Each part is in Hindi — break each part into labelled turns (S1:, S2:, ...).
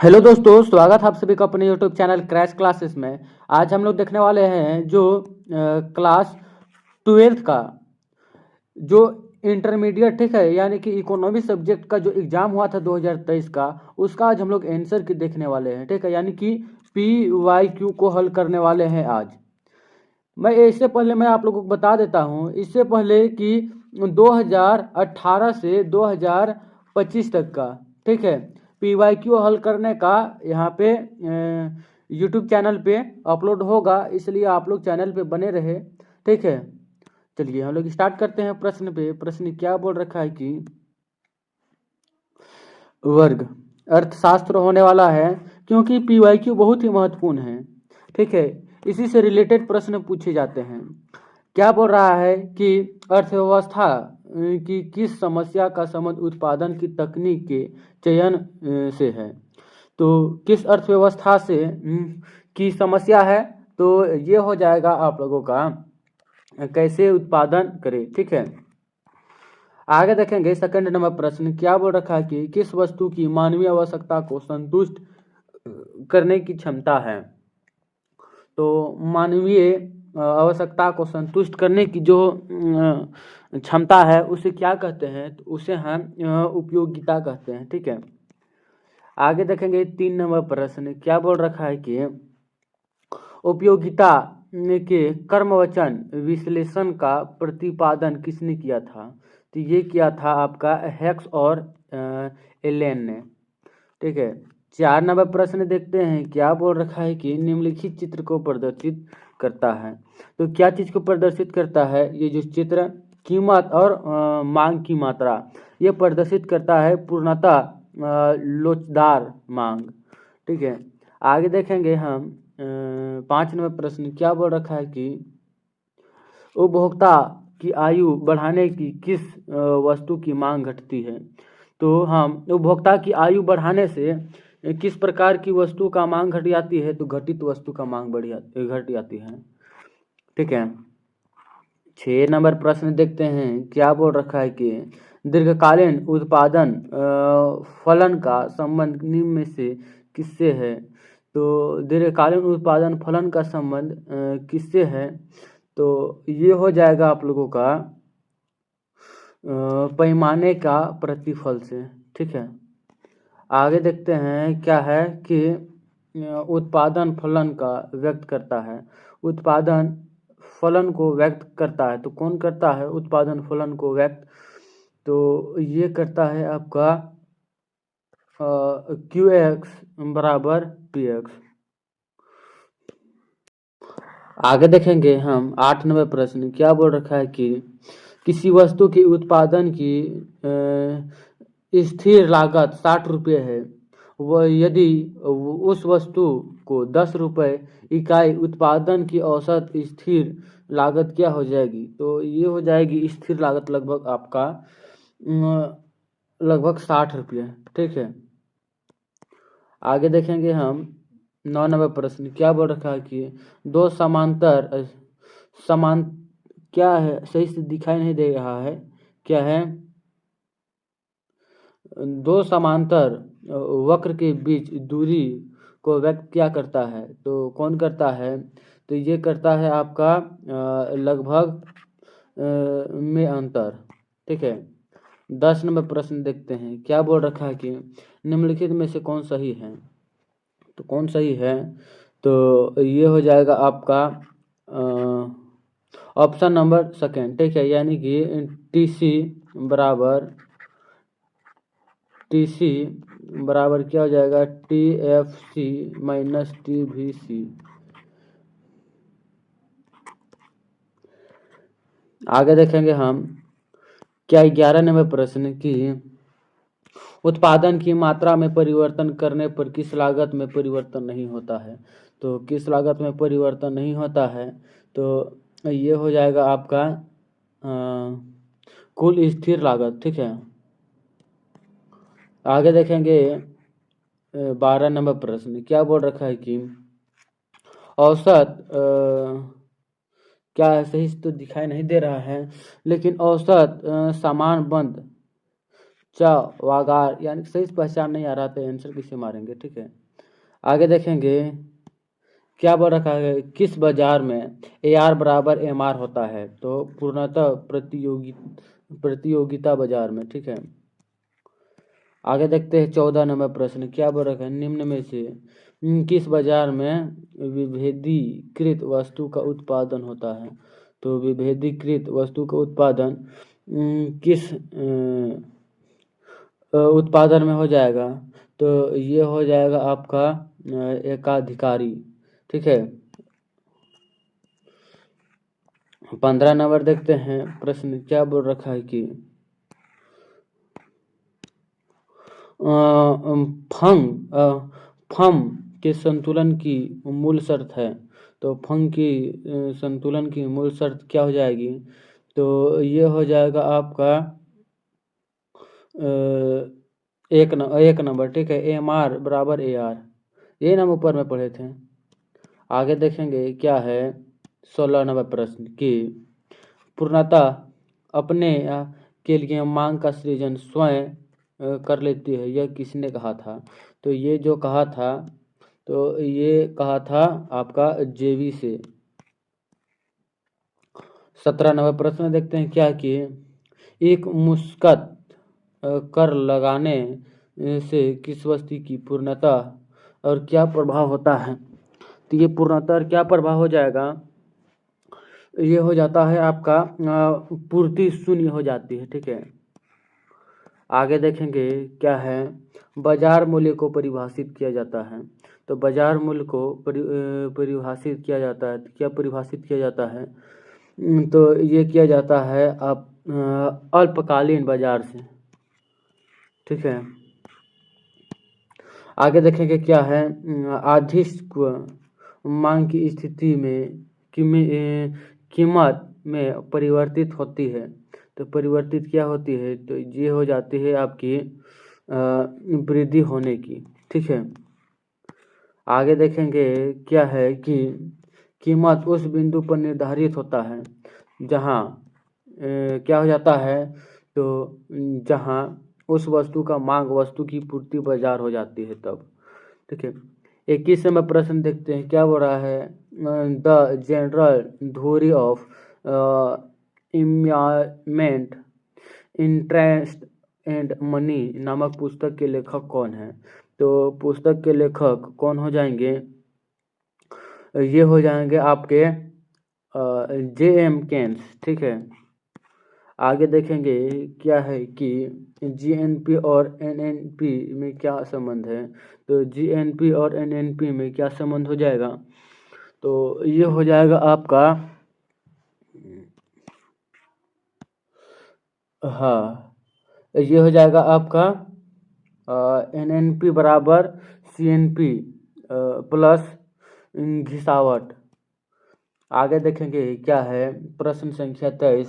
S1: हेलो दोस्तों, स्वागत है आप सभी का अपने यूट्यूब चैनल क्रैश क्लासेस में। आज हम लोग देखने वाले हैं जो क्लास 12th का जो इंटरमीडिएट, ठीक है, यानी कि इकोनॉमी सब्जेक्ट का जो एग्ज़ाम हुआ था 2023 का, उसका आज हम लोग आंसर की देखने वाले हैं, ठीक है, यानी कि PYQ को हल करने वाले हैं आज। इससे पहले मैं आप लोगों को बता देता हूँ, इससे पहले कि 2018 से 2025 तक का, ठीक है, PYQ हल करने का यहाँ पे यूट्यूब चैनल पे अपलोड होगा, इसलिए आप लोग चैनल पे बने रहे, ठीक है। चलिए हम लोग स्टार्ट करते हैं प्रश्न पे। प्रश्न क्या बोल रखा है कि वर्ग अर्थशास्त्र होने वाला है, क्योंकि PYQ बहुत ही महत्वपूर्ण है, ठीक है। इसी से रिलेटेड प्रश्न पूछे जाते हैं। क्या बोल रहा है कि अर्थव्यवस्था की किस समस्या का संबंध उत्पादन की तकनीक के चयन से है। तो किस अर्थव्यवस्था से की समस्या है, तो ये हो जाएगा आप लोगों का कैसे उत्पादन करें, ठीक है। आगे देखेंगे सेकंड नंबर प्रश्न क्या बोल रखा है कि किस वस्तु की मानवीय आवश्यकता को संतुष्ट करने की क्षमता है। तो मानवीय आवश्यकता को संतुष्ट करने की जो क्षमता है उसे क्या कहते हैं, तो उसे हम उपयोगिता कहते हैं, ठीक है। आगे देखेंगे 3 नंबर प्रश्न क्या बोल रखा है कि उपयोगिता के कर्मवचन विश्लेषण का प्रतिपादन किसने किया था। तो ये किया था आपका हेक्स और एलेन ने, ठीक है। 4 नंबर प्रश्न देखते हैं क्या बोल रखा है कि निम्नलिखित चित्र को प्रदर्शित करता है। तो क्या चीज़ को प्रदर्शित करता है, ये जो चित्र कीमत और मांग की मात्रा, ये प्रदर्शित करता है पूर्णतः लोचदार मांग, ठीक है। आगे देखेंगे हम 5 नंबर प्रश्न क्या बोल रखा है कि उपभोक्ता की आयु बढ़ाने की किस वस्तु की मांग घटती है। तो हम उपभोक्ता की आयु बढ़ाने से किस प्रकार की वस्तु का मांग घट जाती है, तो घटित वस्तु का मांग घट जाती है, ठीक है। 6 नंबर प्रश्न देखते हैं क्या बोल रखा है कि दीर्घकालीन उत्पादन फलन का संबंध निम्न में से किससे है। तो दीर्घकालीन उत्पादन फलन का संबंध किससे है, तो ये हो जाएगा आप लोगों का पैमाने का प्रतिफल से, ठीक है। आगे देखते हैं क्या है कि उत्पादन फलन का व्यक्त करता है। उत्पादन फलन को व्यक्त करता है, तो कौन करता है उत्पादन फलन को व्यक्त, तो ये करता है आपका QX बराबर PX। आगे देखेंगे हम 8 नंबर प्रश्न क्या बोल रखा है कि किसी वस्तु के उत्पादन की स्थिर लागत 60 रुपये है, वह यदि उस वस्तु को 10 रुपये इकाई उत्पादन की औसत स्थिर लागत क्या हो जाएगी। तो ये हो जाएगी स्थिर लागत लगभग आपका लगभग 60 रुपये, ठीक है। आगे देखेंगे हम 9 नंबर प्रश्न क्या बोल रखा है कि दो समांतर समान क्या है, सही से दिखाई नहीं दे रहा है, क्या है, दो समांतर वक्र के बीच दूरी को व्यक्त क्या करता है, तो कौन करता है, तो ये करता है आपका लगभग में अंतर, ठीक है। 10 नंबर प्रश्न देखते हैं क्या बोल रखा है कि निम्नलिखित में से कौन सही है। तो कौन सही है, तो ये हो जाएगा आपका ऑप्शन नंबर सेकेंड, ठीक है, यानी कि TC बराबर क्या हो जाएगा TFC माइनस TVC। आगे देखेंगे हम क्या 11 नंबर प्रश्न की उत्पादन की मात्रा में परिवर्तन करने पर किस लागत में परिवर्तन नहीं होता है। तो किस लागत में परिवर्तन नहीं होता है, तो ये हो जाएगा आपका कुल स्थिर लागत, ठीक है। आगे देखेंगे 12 नंबर प्रश्न क्या बोल रखा है कि औसत क्या है, सही से तो दिखाई नहीं दे रहा है, लेकिन औसत सामान बंद वागार, यानी सही से पहचान नहीं आ रहा तो आंसर किसे मारेंगे, ठीक है। आगे देखेंगे क्या बोल रखा है, किस बाजार में AR बराबर MR होता है, तो पूर्णतः प्रतियोगिता बाजार में, ठीक है। आगे देखते हैं 14 नंबर प्रश्न, क्या बोल रखा है, निम्न में से किस बाजार में विभेदीकृत वस्तु का उत्पादन होता है, तो विभेदीकृत वस्तु का उत्पादन किस उत्पादन में हो जाएगा, तो ये हो जाएगा आपका एकाधिकारी, ठीक है। 15 नंबर देखते हैं प्रश्न, क्या बोल रखा है कि फंग के संतुलन की मूल शर्त है, तो फंग की संतुलन की मूल शर्त क्या हो जाएगी, तो ये हो जाएगा आपका एक नंबर, ठीक है, MR बराबर AR, ये हम ऊपर में पढ़े थे। आगे देखेंगे क्या है 16 नंबर प्रश्न कि पूर्णतः अपने के लिए मांग का सृजन स्वयं कर लेती है, यह किसने कहा था, तो ये जो कहा था, तो ये कहा था आपका JV से। 17 नंबर प्रश्न देखते हैं क्या कि एक मुस्कत कर लगाने से किस वस्तु की पूर्णता और क्या प्रभाव होता है, तो ये पूर्णता और क्या प्रभाव हो जाएगा, ये हो जाता है आपका पूर्ति शून्य हो जाती है, ठीक है। आगे देखेंगे क्या है, बाजार मूल्य को परिभाषित किया जाता है, तो बाजार मूल्य को परिभाषित किया जाता है, क्या परिभाषित किया जाता है, तो ये किया जाता है आप अल्पकालीन बाजार से, ठीक है। आगे देखेंगे क्या है, आधिक मांग की स्थिति में कीमत में परिवर्तित होती है, तो परिवर्तित क्या होती है, तो ये हो जाती है आपकी वृद्धि होने की, ठीक है। आगे देखेंगे क्या है कि कीमत उस बिंदु पर निर्धारित होता है जहाँ क्या हो जाता है, तो जहाँ उस वस्तु का मांग वस्तु की पूर्ति बाजार हो जाती है तब, ठीक है। 21 नंबर प्रश्न देखते हैं क्या बोल रहा है, the general theory of employment interest and money नामक पुस्तक के लेखक कौन है, तो पुस्तक के लेखक कौन हो जाएंगे, ये हो जाएंगे आपके JM केन्स, ठीक है। आगे देखेंगे क्या है कि GNP और NNP में क्या संबंध है, तो GNP और NNP में क्या संबंध हो जाएगा, तो ये हो जाएगा आपका हाँ, ये हो जाएगा आपका NNP बराबर CNP प्लस घिसावट। आगे देखेंगे क्या है प्रश्न संख्या 23,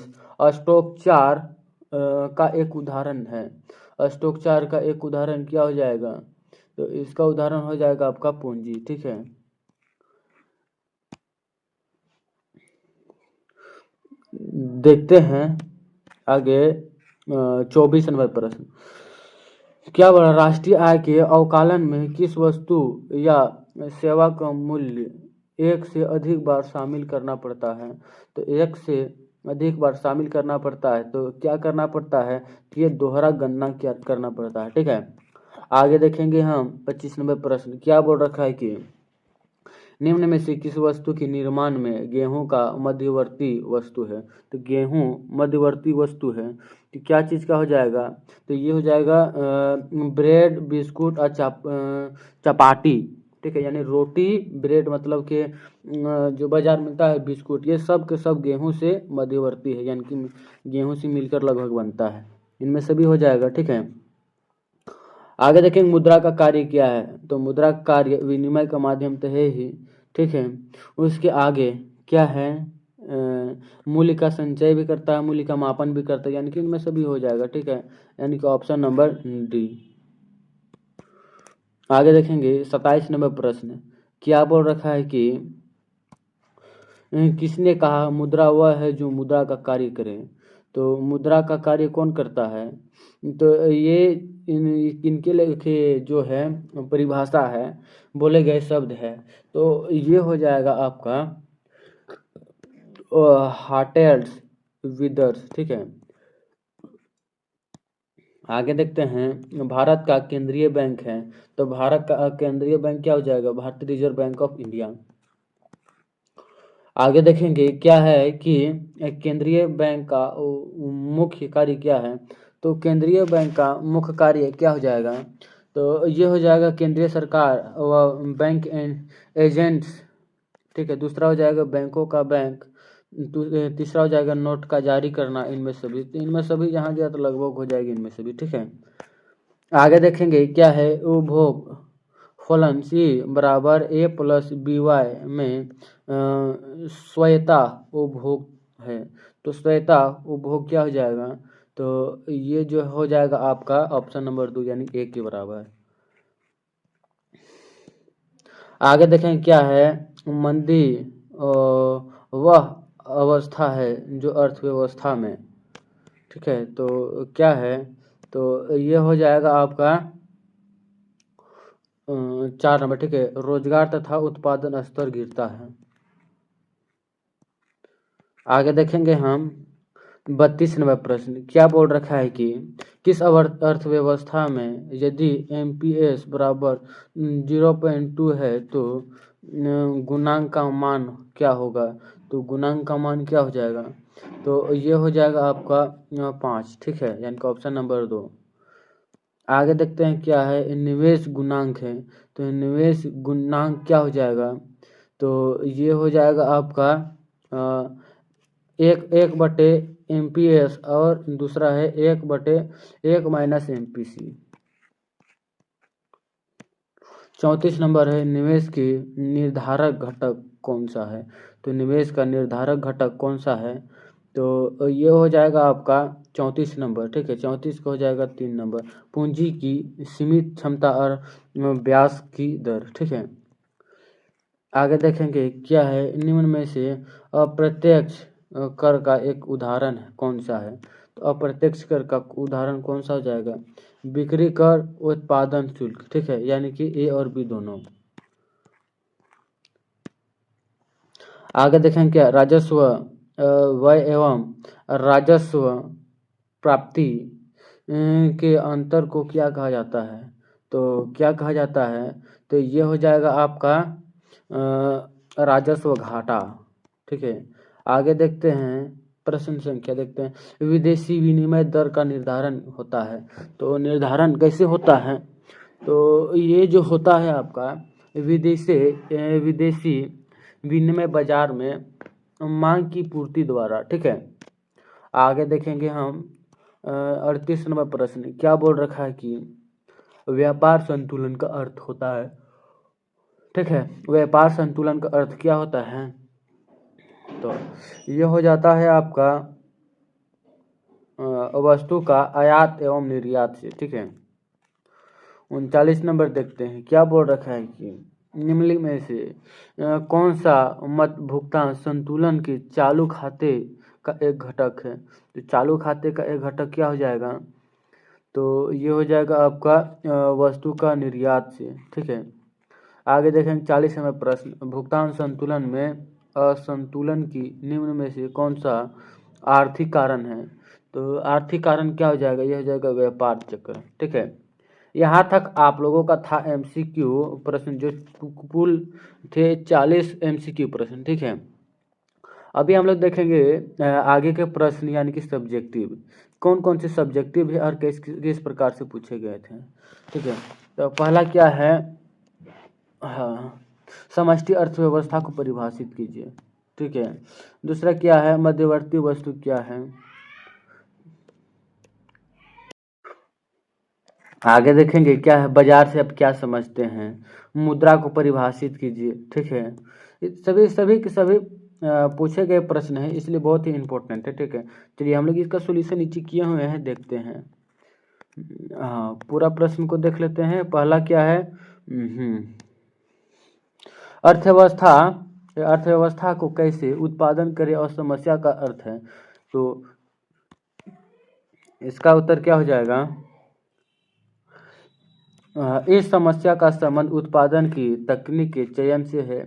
S1: स्टॉक 4 का एक उदाहरण है, स्टॉक 4 का एक उदाहरण क्या हो जाएगा, तो इसका उदाहरण हो जाएगा आपका पूंजी, ठीक है। देखते हैं आगे 24 नंबर प्रश्न, क्या बोला, राष्ट्रीय आय के अवकलन में किस वस्तु या सेवा का मूल्य एक से अधिक बार शामिल करना पड़ता है, तो एक से अधिक बार शामिल करना पड़ता है, तो क्या करना पड़ता है, कि ये दोहरा गणना क्या करना पड़ता है, ठीक है। आगे देखेंगे हम 25 नंबर प्रश्न, क्या बोल रखा है कि निम्न में से किस वस्तु के निर्माण में गेहूं का मध्यवर्ती वस्तु है, तो गेहूं मध्यवर्ती वस्तु है, तो क्या चीज़ का हो जाएगा, तो ये हो जाएगा ब्रेड बिस्कुट और चपाटी, ठीक है, यानी रोटी ब्रेड मतलब के जो बाजार मिलता है बिस्कुट, ये सब के सब गेहूं से मध्यवर्ती है, यानी कि गेहूं से मिलकर लगभग बनता है, इनमें से भी हो जाएगा, ठीक है। आगे देखेंगे मुद्रा का कार्य क्या है, तो मुद्रा का कार्य विनिमय का माध्यम तो है ही, ठीक है। उसके आगे क्या है, मूल्य का संचय भी करता है, मूल्य का मापन भी करता है, यानी कि इनमें से भी हो जाएगा, ठीक है, यानी कि ऑप्शन नंबर डी। आगे देखेंगे 27 नंबर प्रश्न, क्या बोल रखा है कि किसने कहा मुद्रा वह है जो मुद्रा का कार्य करे, तो मुद्रा का कार्य कौन करता है? तो ये इनके लिए जो है परिभाषा है, बोले गए शब्द है। तो ये हो जाएगा आपका हार्टेल्स विदर्स, ठीक है। आगे देखते हैं, भारत का केंद्रीय बैंक है, तो भारत का केंद्रीय बैंक क्या हो जाएगा? भारतीय रिजर्व बैंक ऑफ इंडिया। आगे देखेंगे क्या है कि केंद्रीय बैंक का मुख्य कार्य क्या है? तो केंद्रीय बैंक का मुख्य कार्य क्या हो जाएगा? तो ये हो जाएगा केंद्रीय सरकार व बैंक एजेंट्स, ठीक है। दूसरा हो जाएगा बैंकों का बैंक, तीसरा हो जाएगा नोट का जारी करना। इनमें सभी जहाँ दिया तो लगभग हो जाएगी इनमें सभी, ठीक है। आगे देखेंगे क्या है, उपभोग फलन सी बराबर ए प्लस बी वाई में स्वायत्ता उपभोग है। तो स्वायत्ता उपभोग क्या हो जाएगा? तो ये जो हो जाएगा आपका ऑप्शन नंबर 2 यानी ए के बराबर। आगे देखें क्या है, मंदी वह अवस्था है जो अर्थव्यवस्था में, ठीक है। तो क्या है? तो ये हो जाएगा आपका 4 नंबर, ठीक है। रोजगार तथा उत्पादन स्तर गिरता है। आगे देखेंगे हम 32 नंबर प्रश्न, क्या बोल रखा है कि किस अर्थव्यवस्था में यदि एमपीएस बराबर 0.2 है तो गुणांक का मान क्या होगा? तो गुणांक का मान क्या हो जाएगा? तो ये हो जाएगा आपका 5, ठीक है, यानी कि ऑप्शन नंबर 2। आगे देखते हैं क्या है, निवेश गुणांक है, तो निवेश गुणांक क्या हो जाएगा? तो ये हो जाएगा आपका एक बटे एमपीएस और दूसरा है 1/1 माइनस एमपीसी। 34 नंबर है, निवेश की निर्धारक घटक कौन सा है? तो निवेश का निर्धारक घटक कौन सा है? तो ये हो जाएगा आपका 34 नंबर, ठीक है। 34 का हो जाएगा 3 नंबर, पूंजी की सीमित क्षमता और ब्याज की दर, ठीक है। आगे देखेंगे क्या है, निम्न में से अप्रत्यक्ष कर का एक उदाहरण कौन सा है? तो अप्रत्यक्ष कर का उदाहरण कौन सा हो जाएगा? बिक्री कर, उत्पादन शुल्क, ठीक है, यानी कि ए और बी दोनों। आगे देखें क्या, राजस्व व्यय एवं राजस्व प्राप्ति के अंतर को क्या कहा जाता है? तो क्या कहा जाता है? तो ये हो जाएगा आपका राजस्व घाटा, ठीक है। आगे देखते हैं, प्रश्न संख्या देखते हैं, विदेशी विनिमय दर का निर्धारण होता है। तो निर्धारण कैसे होता है? तो ये जो होता है आपका विदेशी विनिमय बाजार में मांग की पूर्ति द्वारा, ठीक है। आगे देखेंगे हम 38 नंबर प्रश्न, क्या बोल रखा है कि व्यापार संतुलन का अर्थ होता है, ठीक है। व्यापार संतुलन का अर्थ क्या होता है? तो ये हो जाता है आपका वस्तु का आयात एवं निर्यात से, ठीक है। 39 नंबर देखते हैं, क्या बोल रखा है कि निम्नलिखित में से कौन सा मत भुगतान संतुलन के चालू खाते का एक घटक है? तो चालू खाते का एक घटक क्या हो जाएगा? तो ये हो जाएगा आपका वस्तु का निर्यात से, ठीक है। आगे देखेंगे 40 नंबर प्रश्न, भुगतान संतुलन में असंतुलन की निम्न में से कौन सा आर्थिक कारण है? तो आर्थिक कारण क्या हो जाएगा? यह हो जाएगा व्यापार चक्र, ठीक है। यहाँ तक आप लोगों का था एमसीक्यू प्रश्न, जो कुल थे 40 एमसीक्यू प्रश्न, ठीक है। अभी हम लोग देखेंगे आगे के प्रश्न, यानी कि सब्जेक्टिव, कौन कौन से सब्जेक्टिव है और किस प्रकार से पूछे गए थे, ठीक है। तो पहला क्या है, हाँ, समष्टि अर्थव्यवस्था को परिभाषित कीजिए, ठीक है। दूसरा क्या है, मध्यवर्ती वस्तु क्या है। आगे देखेंगे क्या है, बाजार से आप क्या समझते हैं। मुद्रा को परिभाषित कीजिए, ठीक है। सभी सभी के सभी पूछे गए प्रश्न हैं, इसलिए बहुत ही इंपॉर्टेंट है, ठीक है। चलिए हम लोग इसका सोल्यूशन नीचे किए हुए हैं, देखते हैं। हाँ, पूरा प्रश्न को देख लेते हैं। पहला क्या है, अर्थव्यवस्था को कैसे उत्पादन करे और समस्या का अर्थ है। तो इसका उत्तर क्या हो जाएगा? इस समस्या का संबंध उत्पादन की तकनीक के चयन से है,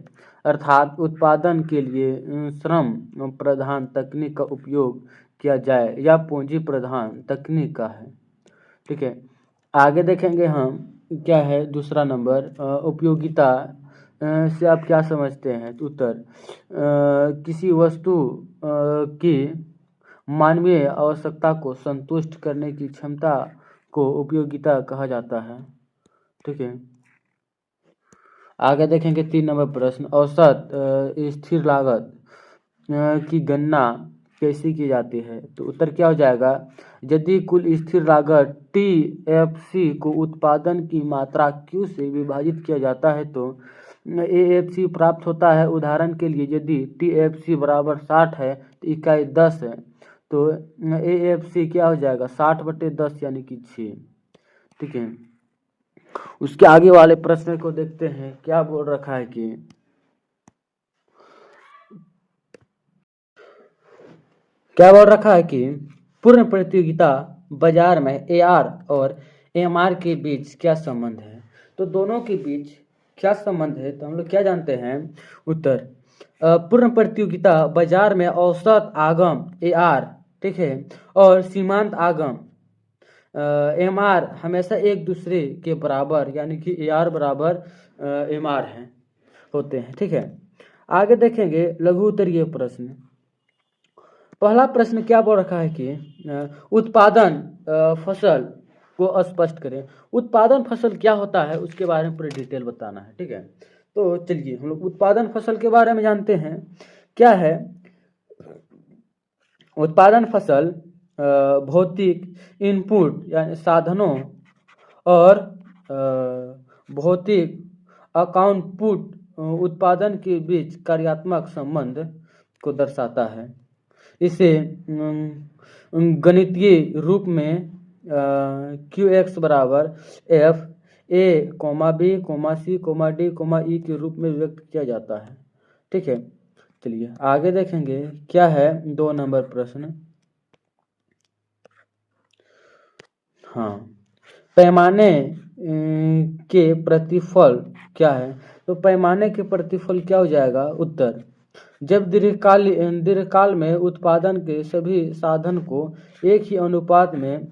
S1: अर्थात उत्पादन के लिए श्रम प्रधान तकनीक का उपयोग किया जाए या पूंजी प्रधान तकनीक का है। ठीक है, आगे देखेंगे हम क्या है दूसरा नंबर, उपयोगिता से आप क्या समझते हैं? तो उत्तर, किसी वस्तु की मानवीय आवश्यकता को संतुष्ट करने की क्षमता को उपयोगिता कहा जाता है। ठीक है, आगे देखेंगे 3 नंबर प्रश्न, औसत स्थिर लागत की गणना कैसे की जाती है? तो उत्तर क्या हो जाएगा? यदि कुल स्थिर लागत TFC को उत्पादन की मात्रा Q से विभाजित किया जाता है तो AFC प्राप्त होता है। उदाहरण के लिए यदि TFC बराबर 60 है तो इकाई 10 है, तो AFC क्या हो जाएगा? 60/10 यानी कि 6। ठीक है, उसके आगे वाले प्रश्न को देखते हैं, क्या बोल रखा है कि पूर्ण प्रतियोगिता बाजार में AR और MR के बीच क्या संबंध है? तो दोनों के बीच क्या संबंध है? तो हम लोग क्या जानते हैं? उत्तर, पूर्ण प्रतियोगिता बाजार में औसत आगम AR, ठीक है, और सीमांत आगम MR हमेशा एक दूसरे के बराबर यानी कि AR बराबर MR है होते हैं। ठीक है, आगे देखेंगे लघु उत्तरीय प्रश्न। पहला प्रश्न क्या बोल रखा है कि उत्पादन फसल को स्पष्ट करें। उत्पादन फसल क्या होता है उसके बारे में पूरी डिटेल बताना है। ठीक है, तो चलिए हम लोग उत्पादन फसल के बारे में जानते हैं। क्या है उत्पादन फसल? भौतिक इनपुट यानी साधनों और भौतिक आउटपुट उत्पादन के बीच कार्यात्मक संबंध को दर्शाता है। इसे गणितीय रूप में QX बराबर F A, B, C, D, E के रूप में व्यक्त किया जाता है। ठीक है, चलिए आगे देखेंगे क्या है 2 नंबर प्रश्न। हाँ, पैमाने के प्रतिफल क्या है? तो पैमाने के प्रतिफल क्या हो जाएगा? उत्तर, जब दीर्घकाल में उत्पादन के सभी साधन को एक ही अनुपात में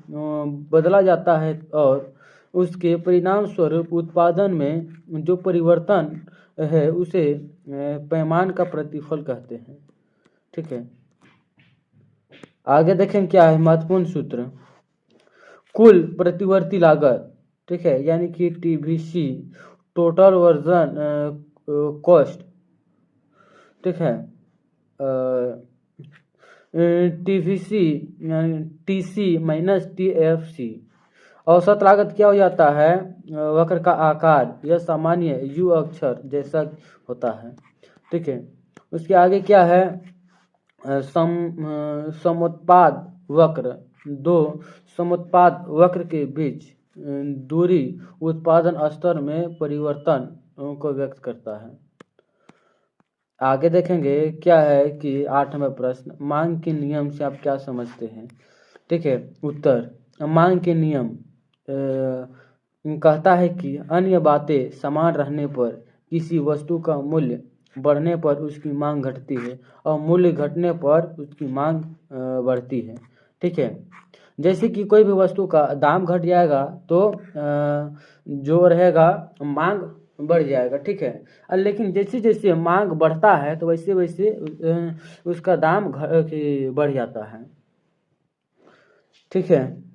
S1: बदला जाता है और उसके परिणाम स्वरूप उत्पादन में जो परिवर्तन है उसे पैमान का प्रतिफल कहते हैं। ठीक है, आगे देखें क्या है महत्वपूर्ण सूत्र। कुल प्रतिवर्ती लागत, ठीक है, यानी कि TVC, टोटल वर्जन कॉस्ट, ठीक है, TVC TC माइनस TFC। औसत लागत क्या हो जाता है? वक्र का आकार यह सामान्य U अक्षर जैसा होता है। ठीक है, उसके आगे क्या है? समुत्पाद वक्र, दो समुत्पाद वक्र के बीच दूरी उत्पादन स्तर में परिवर्तन को व्यक्त करता है। आगे देखेंगे क्या है कि 8वां प्रश्न, मांग के नियम से आप क्या समझते हैं? ठीक है, उत्तर, मांग के नियम कहता है कि अन्य बातें समान रहने पर किसी वस्तु का मूल्य बढ़ने पर उसकी मांग घटती है और मूल्य घटने पर उसकी मांग बढ़ती है। ठीक है, जैसे कि कोई भी वस्तु का दाम घट जाएगा तो जो रहेगा मांग बढ़ जाएगा। ठीक है, लेकिन जैसे जैसे मांग बढ़ता है तो वैसे वैसे उसका दाम बढ़ जाता है। ठीक है,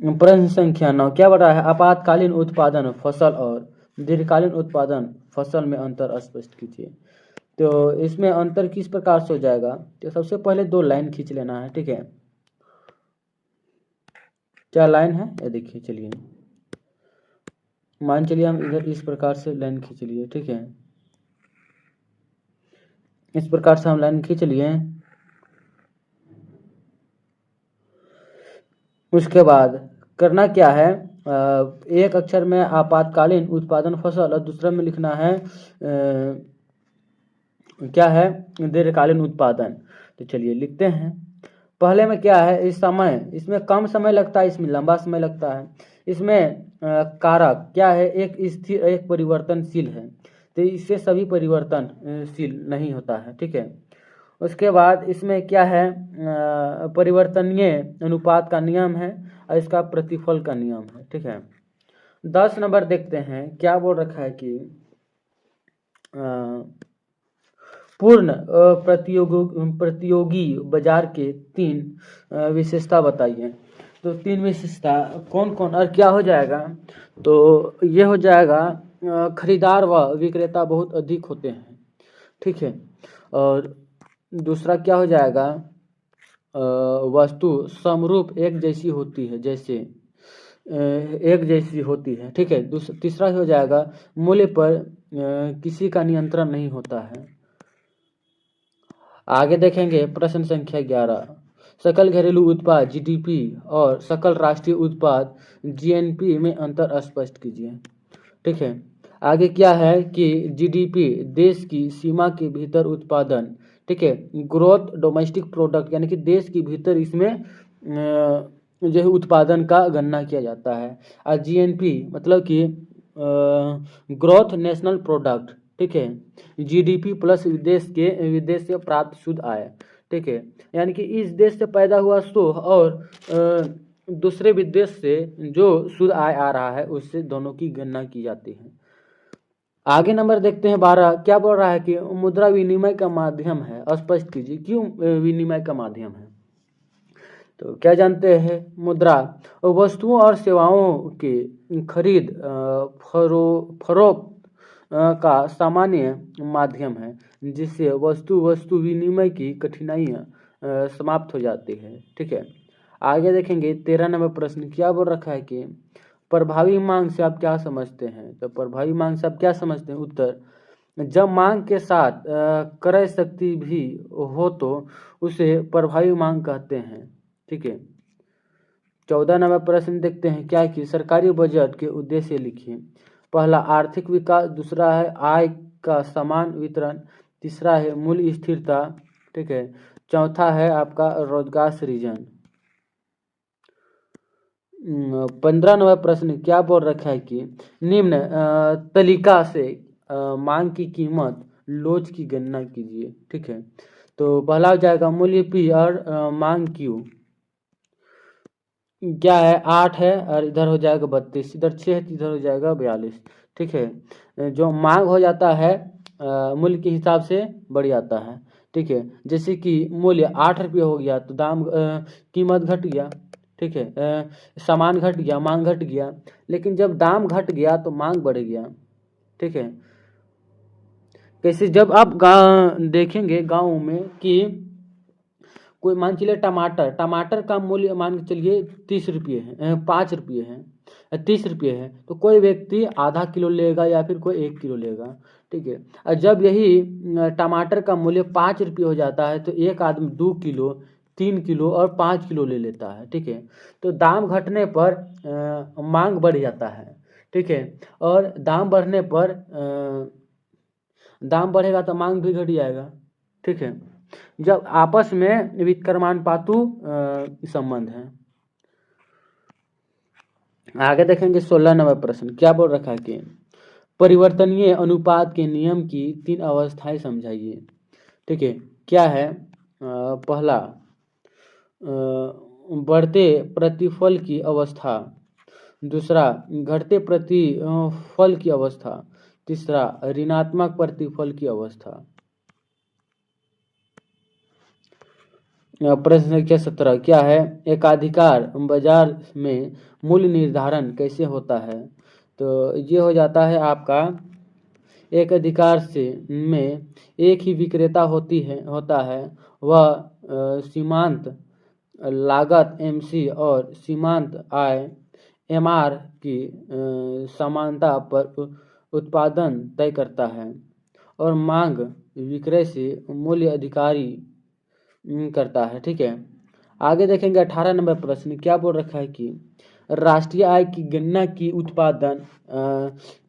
S1: प्रश्न संख्या 9 क्या बता है? आपातकालीन उत्पादन फसल और दीर्घकालीन उत्पादन फसल में अंतर स्पष्ट कीजिए। तो इसमें अंतर किस प्रकार से हो जाएगा? तो सबसे पहले 2 लाइन खींच लेना है। ठीक है, क्या लाइन है ये देखिए, चलिए मान चलिए हम इधर इस प्रकार से लाइन खींच लिए। ठीक है, इस प्रकार से हम लाइन खींच लिए। उसके बाद करना क्या है? एक अक्षर में आपातकालीन उत्पादन फसल और दूसरा में लिखना है क्या है दीर्घकालीन उत्पादन। तो चलिए लिखते हैं। पहले में क्या है, इस समय, इसमें कम समय लगता है, इसमें लंबा समय लगता है। इसमें कारक क्या है, एक स्थिर एक परिवर्तनशील है, तो इससे सभी परिवर्तनशील नहीं होता है, ठीक है। उसके बाद इसमें क्या है, परिवर्तनीय अनुपात का नियम है और इसका प्रतिफल का नियम है, ठीक है। 10 नंबर देखते हैं, क्या बोल रखा है कि पूर्ण प्रतियोगी बाजार के 3 विशेषता बताइए। तो 3 विशेषता कौन कौन और क्या हो जाएगा, तो ये हो जाएगा खरीदार व विक्रेता बहुत अधिक होते हैं, ठीक है। और दूसरा क्या हो जाएगा, वस्तु समरूप एक जैसी होती है, जैसे एक जैसी होती है, ठीक है। तीसरा हो जाएगा मूल्य पर किसी का नियंत्रण नहीं होता है। आगे देखेंगे प्रश्न संख्या 11, सकल घरेलू उत्पाद जीडीपी और सकल राष्ट्रीय उत्पाद जीएनपी में अंतर स्पष्ट कीजिए, ठीक है। आगे क्या है कि जीडीपी देश की सीमा के भीतर उत्पादन, ठीक है, ग्रोथ डोमेस्टिक प्रोडक्ट यानी कि देश के भीतर इसमें जो है उत्पादन का गणना किया जाता है। और जीएनपी मतलब कि ग्रोथ नेशनल प्रोडक्ट, ठीक है, जीडीपी प्लस विदेश से प्राप्त शुद्ध आय, ठीक है, यानी कि इस देश से पैदा हुआ सो और दूसरे विदेश से जो शुद्ध आय आ रहा है उससे दोनों की गणना की जाती है। आगे नंबर देखते हैं 12, क्या बोल रहा है कि मुद्रा विनिमय का माध्यम है, स्पष्ट कीजिए क्यों विनिमय का माध्यम है। तो क्या जानते हैं, मुद्रा वस्तुओं और सेवाओं के खरीद फरोख्त का सामान्य माध्यम है, जिससे वस्तु विनिमय की कठिनाइयाँ समाप्त हो जाती है, ठीक है। आगे देखेंगे 13 नंबर प्रश्न, क्या बोल रखा है कि प्रभावी मांग से आप क्या समझते हैं। तो प्रभावी मांग से आप क्या समझते हैं, उत्तर, जब मांग के साथ क्रय शक्ति भी हो तो उसे प्रभावी मांग कहते हैं, ठीक है। 14 नंबर प्रश्न देखते हैं, क्या कि सरकारी बजट के उद्देश्य लिखिए। पहला आर्थिक विकास, दूसरा है आय का समान वितरण, तीसरा है मूल्य स्थिरता, ठीक है, चौथा है आपका रोजगार सृजन। 15 नंबर प्रश्न क्या बोल रखा है कि निम्न तालिका से मांग की कीमत लोच की गणना कीजिए, ठीक है। तो पहला हो जाएगा मूल्य पी और मांग क्यू, क्या है 8 है और इधर हो जाएगा 32, इधर 6 है, इधर हो जाएगा 42, ठीक है। जो मांग हो जाता है मूल्य के हिसाब से बढ़ जाता है, ठीक है। जैसे कि मूल्य 8 रुपये हो गया तो दाम कीमत घट गया, ठीक है, सामान घट गया, मांग घट गया। लेकिन जब दाम घट गया तो मांग बढ़ गया, ठीक है। कैसे, जब आप देखेंगे गाँव में कि कोई मान चलिए टमाटर का मूल्य मान के चलिए 30 रुपये है, 5 रुपये है, 30 रुपये है, तो कोई व्यक्ति आधा किलो लेगा या फिर कोई 1 किलो लेगा, ठीक है। और जब यही टमाटर का मूल्य 5 रुपये हो जाता है तो एक आदमी 2 किलो, 3 किलो और 5 किलो ले लेता है, ठीक है। तो दाम घटने पर मांग बढ़ जाता है, ठीक है, और दाम बढ़ने पर दाम बढ़ेगा तो मांग भी घट जाएगा, ठीक है। जब आपस में विक्रमानुपातु संबंध है। आगे देखेंगे 16 नंबर प्रश्न, क्या बोल रखा है कि परिवर्तनीय अनुपात के नियम की 3 अवस्थाएं समझाइए, ठीक है। क्या है, पहला बढ़ते प्रतिफल की अवस्था, दूसरा घटते प्रतिफल की अवस्था, तीसरा ऋणात्मक प्रतिफल की अवस्था। प्रश्न संख्या 17, क्या है, एकाधिकार बाजार में मूल्य निर्धारण कैसे होता है। तो ये हो जाता है आपका एक अधिकार से में एक ही विक्रेता होता है, वह सीमांत लागत एमसी और सीमांत आय एमआर की समानता पर उत्पादन तय करता है और मांग विक्रय से मूल्य अधिकारी करता है, ठीक है। आगे देखेंगे 18 नंबर प्रश्न, क्या बोल रखा है कि राष्ट्रीय आय की गणना की उत्पादन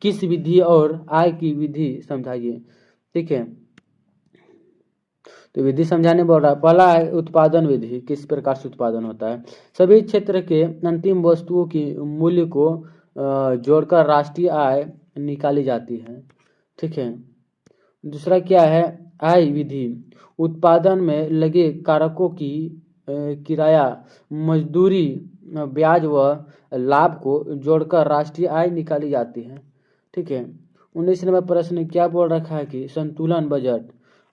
S1: किस विधि और आय की विधि समझाइए, ठीक है। तो विधि समझाने बोल रहा है। पहला है उत्पादन विधि, किस प्रकार से उत्पादन होता है। सभी क्षेत्र के अंतिम वस्तुओं की मूल्य को जोड़कर राष्ट्रीय आय निकाली जाती है। ठीक है। दूसरा क्या है, आय विधि। उत्पादन में लगे कारकों की किराया, मजदूरी, ब्याज व लाभ को जोड़कर राष्ट्रीय आय निकाली जाती है। ठीक है। 19 नंबर प्रश्न क्या बोल रखा है कि संतुलन बजट,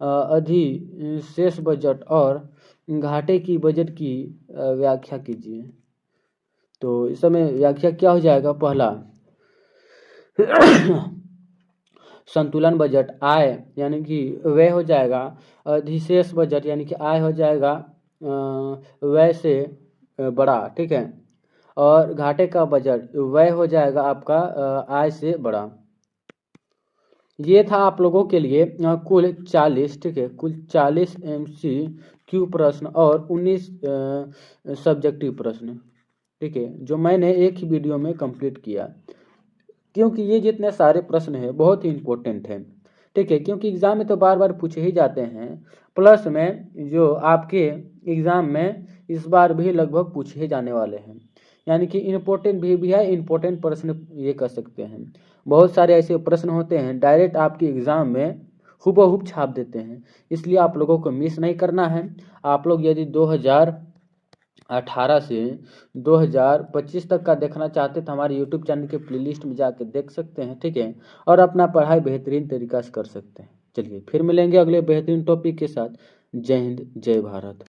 S1: अधिशेष बजट और घाटे की बजट की व्याख्या कीजिए। तो इस समय व्याख्या क्या हो जाएगा, पहला संतुलन बजट आय यानी कि व्यय हो जाएगा, अधिशेष बजट यानी कि आय हो जाएगा व्यय से बड़ा। ठीक है। और घाटे का बजट व्यय हो जाएगा आपका आय से बड़ा। ये था आप लोगों के लिए कुल 40, ठीक है, कुल 40 MCQ प्रश्न और 19 सब्जेक्टिव प्रश्न, ठीक है, जो मैंने एक ही वीडियो में कंप्लीट किया। क्योंकि ये जितने सारे प्रश्न हैं बहुत ही इम्पोर्टेंट हैं। ठीक है, क्योंकि एग्ज़ाम में तो बार बार पूछे ही जाते हैं, प्लस में जो आपके एग्ज़ाम में इस बार भी लगभग पूछे ही जाने वाले हैं, यानी कि इम्पोर्टेंट भी है, इम्पोर्टेंट प्रश्न ये कह सकते हैं। बहुत सारे ऐसे प्रश्न होते हैं डायरेक्ट आपके एग्ज़ाम में हुबहू छाप देते हैं, इसलिए आप लोगों को मिस नहीं करना है। आप लोग यदि 2018 से 2025 तक का देखना चाहते तो हमारे यूट्यूब चैनल के प्लेलिस्ट में जाकर देख सकते हैं। ठीक है, और अपना पढ़ाई बेहतरीन तरीका से कर सकते हैं। चलिए फिर मिलेंगे अगले बेहतरीन टॉपिक के साथ। जय हिंद, जय भारत।